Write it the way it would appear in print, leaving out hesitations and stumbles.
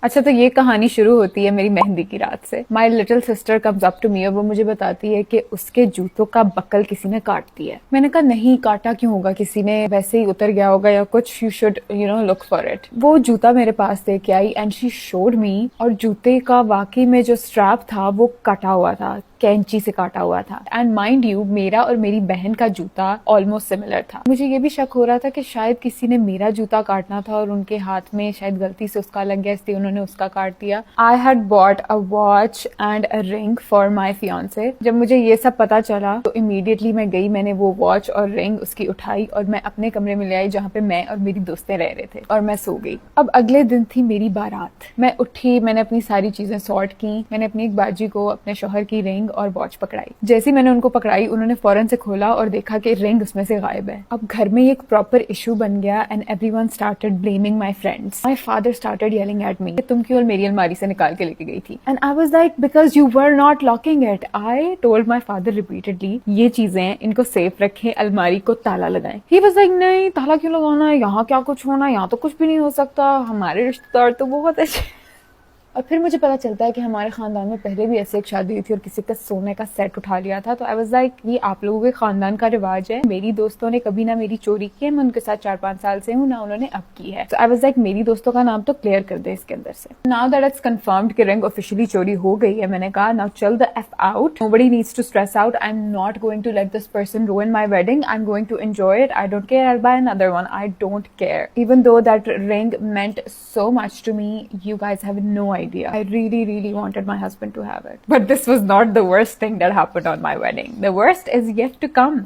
अच्छा, तो ये कहानी शुरू होती है मेरी मेहंदी की रात से। My little sister comes up to me और वो मुझे बताती है कि उसके जूतों का बक्कल किसी ने काट दिया है। मैंने कहा नहीं, काटा क्यों होगा, किसी ने वैसे ही उतर गया होगा या कुछ, you should look for it. वो जूता मेरे पास लेके आई एंड शी शोड मी, और जूते का वाकई में जो स्ट्रैप था वो कटा हुआ था, कैंची से काटा हुआ था। एंड माइंड यू, मेरा और मेरी बहन का जूता ऑलमोस्ट सिमिलर था। मुझे ये भी शक हो रहा था कि शायद किसी ने मेरा जूता काटना था और उनके हाथ में शायद गलती से उसका लग गया, इसलिए उन्होंने उसका काट दिया। I had bought a watch and a ring for my fiance. जब मुझे ये सब पता चला तो इमीडिएटली मैं गई, मैंने वो वॉच और रिंग उसकी उठाई और मैं अपने कमरे में ले आई जहाँ पे मैं और मेरी दोस्तें रह रहे थे, और मैं सो गई। अब अगले दिन थी मेरी बारात। मैं उठी, मैंने अपनी सारी चीजें सॉर्ट की, मैंने अपनी एक बाजी को, अपने शोहर की रिंग और वॉच पकड़ाई। जैसे मैंने उनको पकड़ाई, उन्होंने फौरन से खोला और देखा कि रिंग उसमें से गायब है। अब घर में एक प्रॉपर इशू बन गया and everyone started blaming my friends. My father started yelling at me, तुम क्यों मेरी अलमारी से निकाल के लेके गई थी? And I was like, because you were not locking it. I told my father repeatedly, ये चीजें इनको सेफ रखें, अलमारी को ताला लगाएं। ही वाज लाइक, नहीं ताला क्यों लगाना है, यहाँ क्या कुछ होना, यहाँ तो कुछ भी नहीं हो सकता, हमारे रिश्तेदार तो बहुत अच्छे। और फिर मुझे पता चलता है कि हमारे खानदान में पहले भी ऐसे एक शादी हुई थी और किसी का सोने का सेट उठा लिया था। तो आई वाज लाइक, ये आप लोगों के खानदान का रिवाज है, मेरी दोस्तों ने कभी ना मेरी चोरी की है, मैं उनके साथ 4-5 साल से हूँ, ना उन्होंने अब की है। तो आई वाज लाइक, मेरी दोस्तों का नाम तो क्लियर कर दे इसके अंदर से। नाउ दैट इट्स कंफर्म्ड कि रिंग ऑफिशियली चोरी हो गई है, मैंने कहा नाउ चल the F out, nobody needs to stress out, I am not going to let this person ruin my wedding, I'm going to enjoy it, I don't care, I'll buy another one, I don't care. Even though that ring meant so much to me, you guys have no idea. I really wanted my husband to have it. But this was not the worst thing that happened on my wedding. The worst is yet to come.